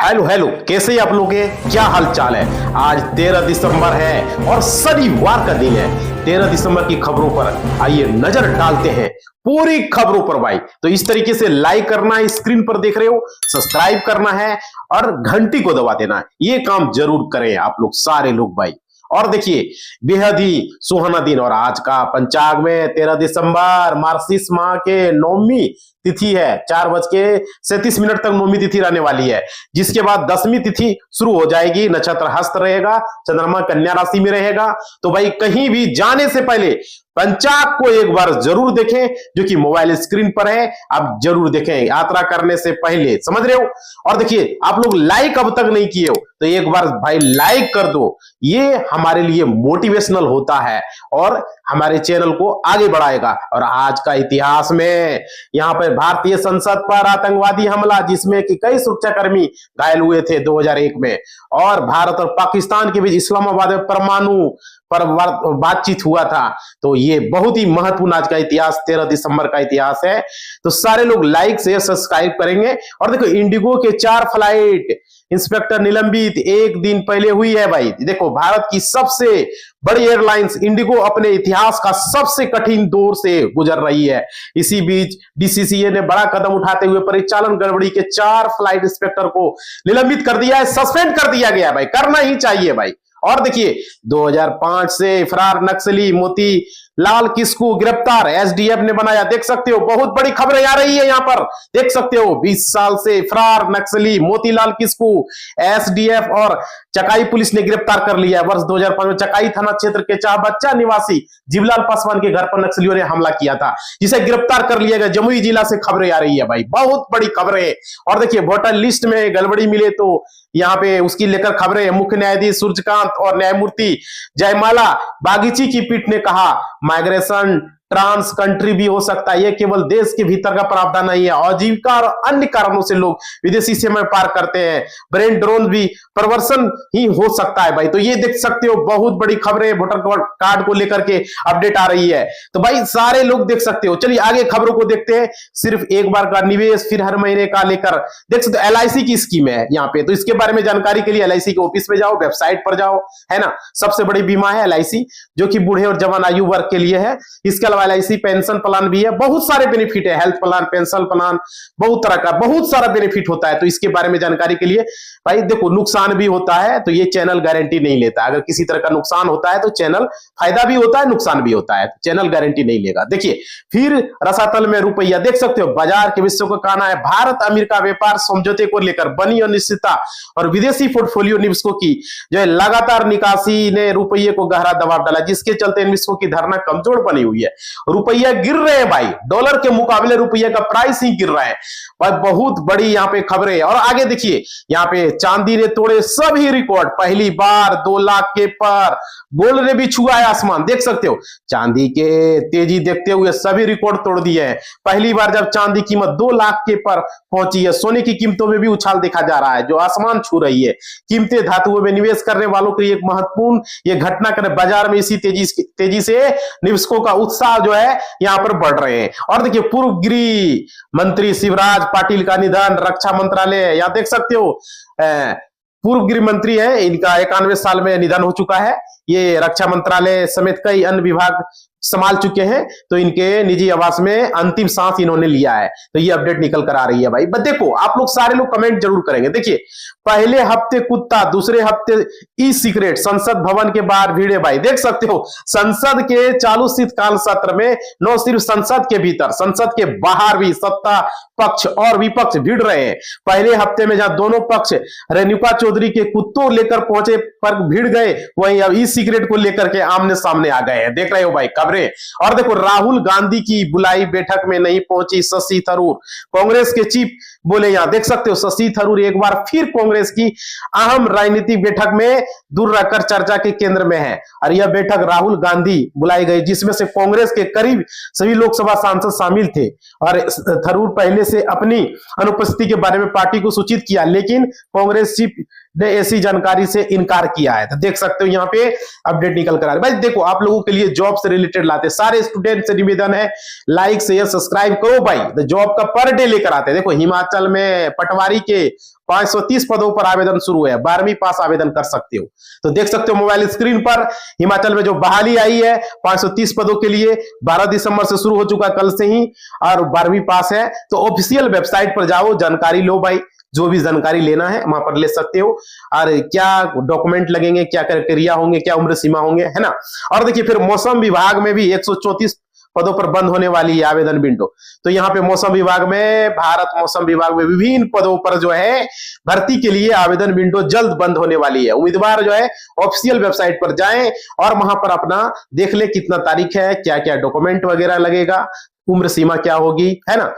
Hello hello, कैसे आप लोग हैं? क्या हाल चाल है? आज 13 दिसंबर है और शनिवार का दिन है। 13 दिसंबर की खबरों पर आइए नजर डालते हैं, पूरी खबरों पर भाई। तो इस तरीके से लाइक करना है, स्क्रीन पर देख रहे हो, सब्सक्राइब करना है और घंटी को दबा देना है। ये काम जरूर करें आप लोग सारे लोग भाई। और देखिए, बेहद ही सुहाना दिन और आज का पंचांग में 13 दिसंबर मार्गशीर्ष माह के नौवीं तिथि है। 4:37 तक नौवीं तिथि रहने वाली है, जिसके बाद 10वीं तिथि शुरू हो जाएगी। नक्षत्र हस्त रहेगा, चंद्रमा कन्या राशि में रहेगा। तो भाई कहीं भी जाने से पहले पंचांग को एक बार जरूर देखें, जो कि मोबाइल स्क्रीन पर है, आप जरूर देखें यात्रा करने से पहले, समझ रहे हो। और देखिए, आप लोग लाइक अब तक नहीं किए हो तो एक बार भाई लाइक कर दो। ये हमारे लिए मोटिवेशनल होता है और हमारे चैनल को आगे बढ़ाएगा। और आज का इतिहास में यहाँ पर भारतीय संसद पर आतंकवादी हमला, जिसमें कि कई सुरक्षाकर्मी घायल हुए थे 2001 में, और भारत और पाकिस्तान के बीच इस्लामाबाद में परमाणु पर बातचीत हुआ था। तो ये बहुत ही महत्वपूर्ण आज का इतिहास, 13 दिसंबर का इतिहास है। तो सारे लोग लाइक शेयर सब्सक्राइब करेंगे। और देखो, इंडिगो के 4 फ्लाइट इंस्पेक्टर निलंबित एक दिन पहले हुई है भाई। देखो, भारत की सबसे बड़ी एयरलाइंस इंडिगो अपने इतिहास का सबसे कठिन दौर से गुजर रही है। इसी बीच डीसीसीए ने बड़ा कदम उठाते हुए परिचालन गड़बड़ी के 4 फ्लाइट इंस्पेक्टर को निलंबित कर दिया है, सस्पेंड कर दिया गया है भाई। करना ही चाहिए भाई। और देखिए, 2005 से फरार नक्सली मोती लाल किस्कू गिरफ्तार, एसडीएफ ने बनाया। देख सकते हो, बहुत बड़ी खबरें आ रही है यहाँ पर, देख सकते हो। 20 साल से फरार नक्सली मोतीलाल किस्कू एसडीएफ और चकाई पुलिस ने गिरफ्तार कर लिया है। वर्ष 2005 में चकाई थाना क्षेत्र के चाहबच्चा निवासी जीवलाल पासवान के घर पर नक्सलियों ने हमला किया था, जिसे गिरफ्तार कर लिया गया। जमुई जिला से खबरें आ रही है भाई, बहुत बड़ी खबरें। और देखिए, वोटर लिस्ट में गड़बड़ी मिले तो यहाँ पे उसकी लेकर खबरें। मुख्य न्यायाधीश सूर्यकांत और न्यायमूर्ति जयमाला बागीची की पीठ ने कहा, माइग्रेशन ट्रांस कंट्री भी हो सकता है, यह केवल देश के भीतर का प्रावधान नहीं है। आजीविका और अन्य कारणों से लोग विदेशी सीमा पार करते हैं। ब्रेन ड्रोन भी प्रवर्सन ही हो सकता है भाई। तो ये देख सकते हो, बहुत बड़ी खबरें वोटर कार्ड को लेकर के अपडेट आ रही है। तो भाई सारे लोग देख सकते हो। चलिए आगे खबरों को देखते हैं। सिर्फ एक बार का निवेश, फिर हर महीने का लेकर देख सकते हो। एलआईसी की स्कीम है यहाँ पे, तो इसके बारे में जानकारी के लिए एलआईसी के ऑफिस में जाओ, वेबसाइट पर जाओ, है ना। सबसे बड़ी बीमा है एलआईसी, जो कि बूढ़े और जवान आयु वर्ग के लिए है। इसके अलावा एलआईसी पेंशन प्लान भी है। बहुत सारे बेनिफिट है, हेल्थ प्लान, पेंशन प्लान, बहुत तरह का, बहुत सारा बेनिफिट होता है। तो इसके बारे में जानकारी के लिए भाई देखो, नुकसान भी होता है तो ये चैनल गारंटी नहीं लेता। अगर किसी तरह का नुकसान होता है तो चैनल, फायदा भी होता है नुकसान भी होता है, चैनल गारंटी नहीं लेगा। देखिए, फिर रसातल में रुपया, देख सकते हो। बाजार के विषयों को कहना है, भारत अमेरिका व्यापार समझौते को लेकर बनी अनिश्चितता और विदेशी पोर्टफोलियो निवेशकों की जो है लगातार निकासी ने रुपये को गहरा दबाव डाला, जिसके चलते निवेशकों की धारणा कमजोर बनी हुई है। रुपया गिर रहे हैं भाई, डॉलर के मुकाबले रुपये का प्राइस ही गिर रहा है भाई। बहुत बड़ी यहाँ पे खबरें। और आगे देखिए, यहाँ पे चांदी ने तोड़े सभी रिकॉर्ड, पहली बार 2 लाख के पर। गोल्ड ने भी छुआ है आसमान, देख सकते हो। चांदी के तेजी देखते हुए सभी रिकॉर्ड तोड़ दिए हैं। पहली बार जब चांदी कीमत 2 लाख के पर पहुंची है। सोने की कीमतों में भी उछाल देखा जा रहा है, जो आसमान छू रही है। कीमती धातुओं में निवेश करने वालों के लिए एक महत्वपूर्ण ये घटना करे। बाजार में इसी तेजी से निवेशकों का उत्साह जो है यहाँ पर बढ़ रहे हैं। और देखिए, पूर्व गृह मंत्री शिवराज पाटिल का निधन, रक्षा मंत्रालय, यहाँ देख सकते हो। पूर्व गृह मंत्री है, इनका 91 साल में निधन हो चुका है। ये रक्षा मंत्रालय समेत कई अन्य विभाग संभाल चुके हैं। तो इनके निजी आवास में अंतिम सांस इन्होंने लिया है। तो ये अपडेट निकल कर आ रही है भाई। बस देखो, आप लोग सारे लोग कमेंट जरूर करेंगे। देखिए, पहले हफ्ते कुत्ता, दूसरे हफ्ते ई सिगरेट, संसद भवन के बाहर भीड़ है भाई। देख सकते हो, संसद के चालू शीतकाल सत्र में न सिर्फ संसद के भीतर, संसद के बाहर भी सत्ता पक्ष और विपक्ष भिड़ रहे हैं। पहले हफ्ते में जहां दोनों पक्ष रेणुका चौधरी के कुत्तों लेकर पहुंचे पर भिड़ गए, वहीं अब ई सिगरेट को लेकर के आमने सामने आ गए हैं। देख रहे हो भाई खबरें। और देखो, राहुल गांधी की बुलाई बैठक में नहीं पहुंची शशि थरूर, कांग्रेस के चीफ बोले। यहां देख सकते हो, शशि थरूर एक बार फिर कांग्रेस की अहम राजनीतिक बैठक में दूर रहकर चर्चा के केंद्र में है। और यह बैठक राहुल गांधी बुलाई गई, जिसमें से कांग्रेस के करीब सभी लोकसभा सांसद शामिल थे। और थरूर पहले से अपनी अनुपस्थिति के बारे में पार्टी को सूचित किया, लेकिन कांग्रेस चीफ ने ऐसी जानकारी से इनकार किया है। तो देख सकते हो यहाँ पे अपडेट निकल कर आ रहा है। भाई देखो, आप लोगों के लिए जॉब से रिलेटेड लाते सारे स्टूडेंट से निवेदन है, लाइक शेयर सब्सक्राइब करो भाई। तो जॉब का पर डे लेकर आते हैं। देखो हिमाचल में पटवारी के 530 पदों पर आवेदन शुरू है, 12वीं पास आवेदन कर सकते हो। तो देख सकते हो मोबाइल स्क्रीन पर हिमाचल में जो बहाली आई है 530 पदों के लिए, 12 दिसंबर से शुरू हो चुका कल से ही, और 12वीं पास है। तो ऑफिशियल वेबसाइट पर जाओ, जानकारी लो भाई, जो भी जानकारी लेना है वहां पर ले सकते हो। और क्या डॉक्यूमेंट लगेंगे, क्या क्राइटेरिया होंगे, क्या उम्र सीमा होंगे, है ना। और देखिए फिर मौसम विभाग में भी 134 पदों पर बंद होने वाली है आवेदन विंडो। तो यहाँ पे मौसम विभाग में, भारत मौसम विभाग में विभिन्न पदों पर जो है भर्ती के लिए आवेदन विंडो जल्द बंद होने वाली है। उम्मीदवार जो है ऑफिशियल वेबसाइट पर जाएं और वहां पर अपना देख ले कितना तारीख है, क्या क्या डॉक्यूमेंट वगैरह लगेगा, उम्र सीमा क्या होगी, है ना।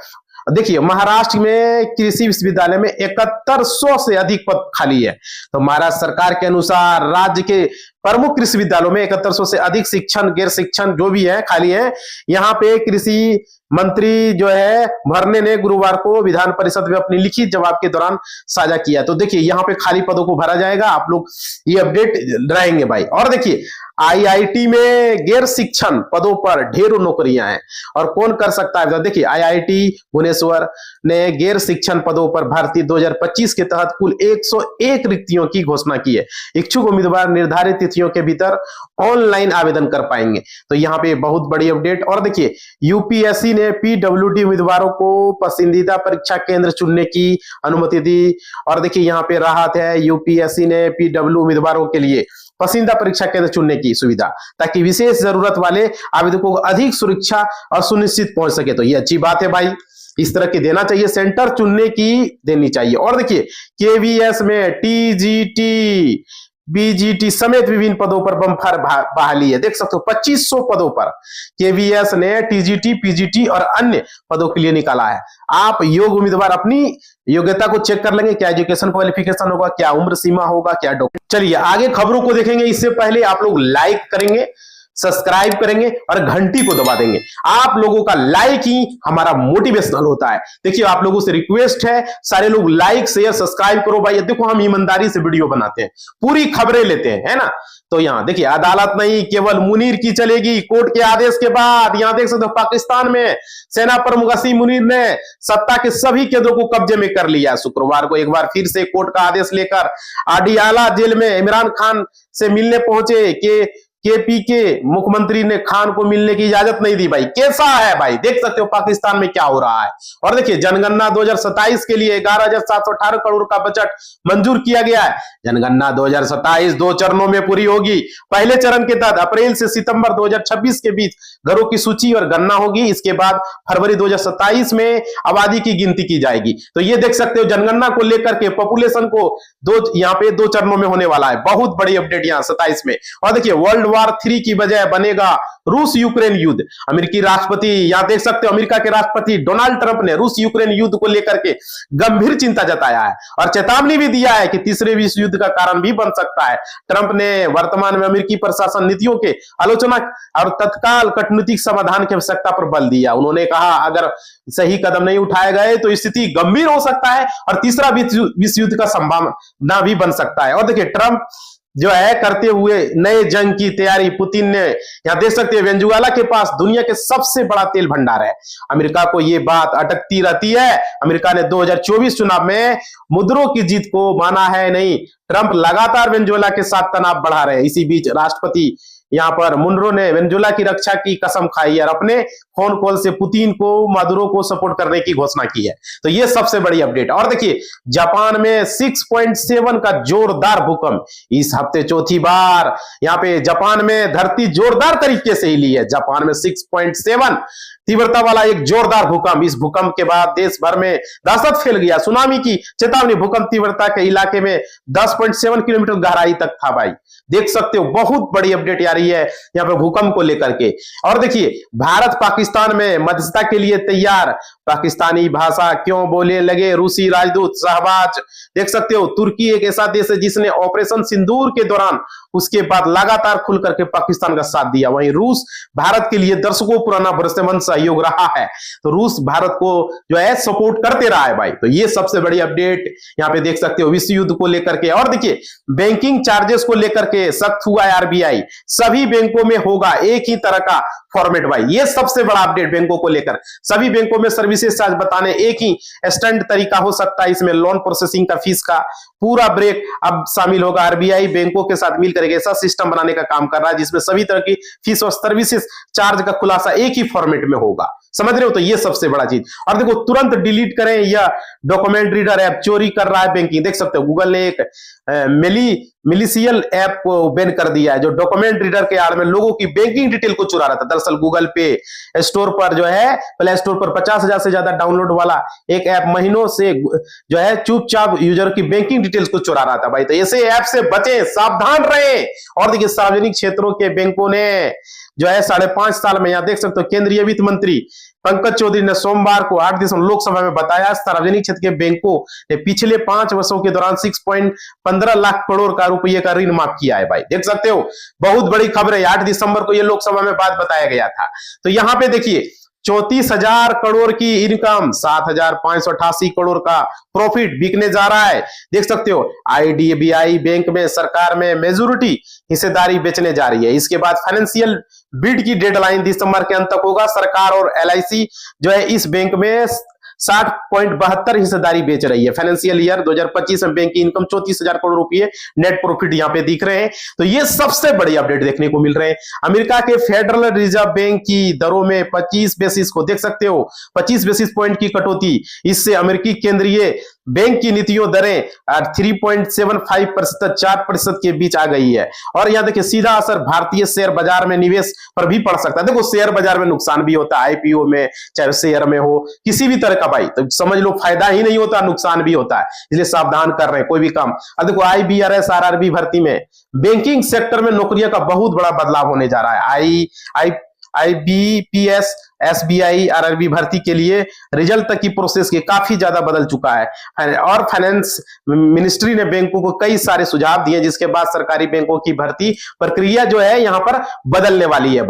देखिए महाराष्ट्र में कृषि विश्वविद्यालय में 7100 से अधिक पद खाली है। तो महाराष्ट्र सरकार के अनुसार राज्य के प्रमुख कृषि विद्यालयों में 7100 से अधिक शिक्षण गैर शिक्षण जो भी है खाली है। यहाँ पे कृषि मंत्री जो है भरने ने गुरुवार को विधान परिषद में अपनी लिखित जवाब के दौरान साझा किया। तो देखिए यहाँ पे खाली पदों को भरा जाएगा, आप लोग ये अपडेट रहेंगे भाई। और देखिए आईआईटी में गैर शिक्षण पदों पर ढेरों नौकरियां हैं और कौन कर सकता है। देखिए आईआईटी भुवनेश्वर ने गैर शिक्षण पदों पर भर्ती 2025 के तहत कुल 101 रिक्तियों की घोषणा की है। इच्छुक उम्मीदवार निर्धारित तिथियों के भीतर ऑनलाइन आवेदन कर पाएंगे। तो यहाँ पे बहुत बड़ी अपडेट। और देखिए यूपीएससी ने पीडब्ल्यूडी उम्मीदवारों को पसंदीदा परीक्षा केंद्र चुनने की अनुमति दी। और देखिए यहाँ पे राहत है, यूपीएससी ने पीडब्ल्यू उम्मीदवारों के लिए पसंदीदा परीक्षा केंद्र चुनने की सुविधा, ताकि विशेष जरूरत वाले आवेदकों को अधिक सुरक्षा और सुनिश्चित पहुंच सके। तो ये अच्छी बात है भाई, इस तरह की देना चाहिए, सेंटर चुनने की देनी चाहिए। और देखिए केवीएस में टीजीटी बीजीटी समेत विभिन्न पदों पर बम्पर बहाली है। देख सकते हो 2500 पदों पर केवीएस ने टीजीटी पीजीटी और अन्य पदों के लिए निकाला है। आप योग्य उम्मीदवार अपनी योग्यता को चेक कर लेंगे, क्या एजुकेशन क्वालिफिकेशन होगा, क्या उम्र सीमा होगा, क्या डॉक्यूमेंट। चलिए आगे खबरों को देखेंगे। इससे पहले आप लोग लाइक करेंगे, सब्सक्राइब करेंगे और घंटी को दबा देंगे। आप लोगों का लाइक ही हमारा मोटिवेशनल होता है। देखिए आप लोगों से रिक्वेस्ट है, सारे लोग लाइक शेयर सब्सक्राइब करो भाई। देखो हम ईमानदारी से वीडियो बनाते हैं, पूरी खबरें लेते हैं, है ना। तो यहाँ देखिए अदालत नहीं केवल मुनीर की चलेगी, कोर्ट के आदेश के बाद। यहाँ देख सकते हो पाकिस्तान में सेना प्रमुख असीम मुनीर ने सत्ता के सभी केंद्रों को कब्जे में कर लिया। शुक्रवार को एक बार फिर से कोर्ट का आदेश लेकर आडियाला जेल में इमरान खान से मिलने पहुंचे के केपीके मुख्यमंत्री ने खान को मिलने की इजाजत नहीं दी भाई। कैसा है भाई, देख सकते हो पाकिस्तान में क्या हो रहा है। और देखिए जनगणना 2027 के लिए 11,718 करोड़ का बजट मंजूर किया गया है। जनगणना 2027 2 चरणों में पूरी होगी। पहले चरण के तहत अप्रैल से सितंबर 2026 के बीच घरों की सूची और गणना होगी। इसके बाद फरवरी 2027 में आबादी की गिनती की जाएगी। तो ये देख सकते हो जनगणना को लेकर के पॉपुलेशन को यहाँ पे 2 चरणों में होने वाला है। बहुत बड़ी अपडेट यहाँ 27 में। और देखिए वर्ल्ड वॉर 3 की बजाय बनेगा रूस यूक्रेन युद्ध। अमेरिकी राष्ट्रपति यहां देख सकते हो, अमेरिका के राष्ट्रपति डोनाल्ड ट्रंप ने रूस यूक्रेन युद्ध को लेकर के गंभीर चिंता जताया है और चेतावनी भी दिया है कि तीसरे विश्व युद्ध का कारण भी बन सकता है। ट्रंप ने वर्तमान में अमेरिकी प्रशासन नीतियों के आलोचना और तत्काल कूटनीतिक समाधान की आवश्यकता पर बल दिया। उन्होंने कहा अगर सही कदम नहीं उठाए गए तो स्थिति गंभीर हो सकता है और तीसरा विश्व युद्ध का संभावना भी बन सकता है। और देखिए ट्रंप जो है करते हुए नए जंग की तैयारी। पुतिन ने यहां देख सकते हैं वेनेजुएला के पास दुनिया के सबसे बड़ा तेल भंडार है। अमेरिका को यह बात अटकती रहती है। अमेरिका ने 2024 चुनाव में मुद्रों की जीत को माना है नहीं। ट्रंप लगातार वेनेजुएला के साथ तनाव बढ़ा रहे हैं। इसी बीच राष्ट्रपति यहाँ पर मुनरो ने वेनेजुएला की रक्षा की कसम खाई और अपने फोन कॉल से पुतिन को मादुरो को सपोर्ट करने की घोषणा की है। तो ये सबसे बड़ी अपडेट। और देखिए जापान में 6.7 का जोरदार भूकंप इस हफ्ते चौथी बार यहाँ पे जापान में धरती जोरदार तरीके से हिली है। जापान में 6.7 तीव्रता वाला एक जोरदार भूकंप। इस भूकंप के बाद देश भर में दहशत फैल गया। सुनामी की चेतावनी। भूकंप तीव्रता के इलाके में 10.7 किलोमीटर गहराई तक था भाई। देख सकते हो बहुत बड़ी अपडेट यार रही है यहाँ पे भूकंप को लेकर के। और देखिए, भारत पाकिस्तान में मध्यस्थता के लिए तैयार, पाकिस्तानी भाषा क्यों बोले लगे रूसी राजदूत शाहबाज। देख सकते हो, तुर्की एक ऐसा देश है जिसने ऑपरेशन सिंदूर के दौरान उसके बाद लगातार खुल करके पाकिस्तान का साथ दिया। वहीं रूस भारत के लिए दर्शकों पुराना भरोसेमंद सहयोग रहा है, तो रूस भारत को जो है सपोर्ट करते रहा है भाई। तो ये सबसे बड़ी अपडेट यहाँ पे देख सकते हो विश्व युद्ध को लेकर के। और देखिए, बैंकिंग चार्जेस को लेकर के सख्त हुआ है आरबीआई, सभी बैंकों में होगा एक ही तरह का फॉर्मेट भाई। ये सबसे बड़ा अपडेट बैंकों को लेकर, सभी बैंकों में सर्विसेज चार्ज बताने एक ही स्टैंडर्ड तरीका हो सकता है। इसमें लोन प्रोसेसिंग का फीस का पूरा ब्रेक अब शामिल होगा। आरबीआई बैंकों के साथ मिलकर एक ऐसा सिस्टम बनाने का काम कर रहा है जिसमें सभी तरह की फीस और सर्विसेज चार्ज का खुलासा एक ही फॉर्मेट में होगा, समझ रहे हो। तो ये सबसे बड़ा चीज। और देखो, तुरंत डिलीट करें, यह डॉक्यूमेंट रीडर ऐप चोरी कर रहा है बैंकिंग। देख सकते हो, गूगल ने एक मिलिशियल ऐप को बैन कर दिया है जो डॉक्यूमेंट रीडर के आड़ में लोगों की बैंकिंग डिटेल को चुरा रहा था। दरअसल गूगल पे स्टोर पर जो है, प्ले स्टोर पर 50,000 से ज्यादा डाउनलोड वाला एक ऐप महीनों से जो है चुपचाप यूजर की बैंकिंग डिटेल्स को चुरा रहा था भाई। तो ऐसे ऐप से बचें, सावधान रहें। और देखिए, सार्वजनिक क्षेत्रों के बैंकों ने जो है 5.5 साल में, यहां देख सकते हो, केंद्रीय वित्त मंत्री पंकज चौधरी ने सोमवार को 8 दिसंबर लोकसभा में बताया, सार्वजनिक क्षेत्र के बैंकों ने पिछले 5 वर्षों के दौरान 6.15 लाख करोड़ का रुपये का ऋण माफ किया है भाई। देख सकते हो, बहुत बड़ी खबर है। 8 दिसंबर को यह लोकसभा में बात बताया गया था। तो यहां पे देखिए, 34,000 करोड़ की इनकम, 7,588 करोड़ का प्रॉफिट बिकने जा रहा है। देख सकते हो, आईडीबीआई बैंक में सरकार में मेजोरिटी हिस्सेदारी बेचने जा रही है। इसके बाद फाइनेंशियल बिड की डेडलाइन दिसंबर के अंत तक होगा। सरकार और एलआईसी जो है इस बैंक में 60.72 हिस्सेदारी बेच रही है। फाइनेंशियल ईयर 2025 में बैंक की इनकम 34,000 करोड़ रुपए नेट प्रॉफिट यहां पे दिख रहे हैं। तो ये सबसे बड़ी अपडेट देखने को मिल रहे हैं। अमेरिका के फेडरल रिजर्व बैंक की दरों में 25 बेसिस को देख सकते हो, 25 बेसिस पॉइंट की कटौती। इससे अमेरिकी केंद्रीय बैंक की नीतियों दरें 3.75% 4% के बीच आ गई है। और यहां देखिए, सीधा असर भारतीय शेयर बाजार में निवेश पर भी पड़ सकता है। देखो, शेयर बाजार में नुकसान भी होता है, आईपीओ में, चाहे शेयर में हो, किसी भी तरह का भाई। तो समझ लो, फायदा ही नहीं होता, नुकसान भी होता है। इसलिए सावधान कर रहे हैं कोई भी काम। अब देखो, आईबीआरएस आरआरबी भर्ती में बैंकिंग सेक्टर में नौकरियों का बहुत बड़ा बदलाव होने जा रहा है। आईबीपीएस एसबीआई आरआरबी भर्ती के लिए रिजल्ट तक की प्रोसेस के काफी ज्यादा बदल चुका है। और फाइनेंस मिनिस्ट्री ने बैंकों को कई सारे सुझाव दिए, जिसके बाद सरकारी बैंकों की भर्ती प्रक्रिया जो है यहां पर बदलने वाली है।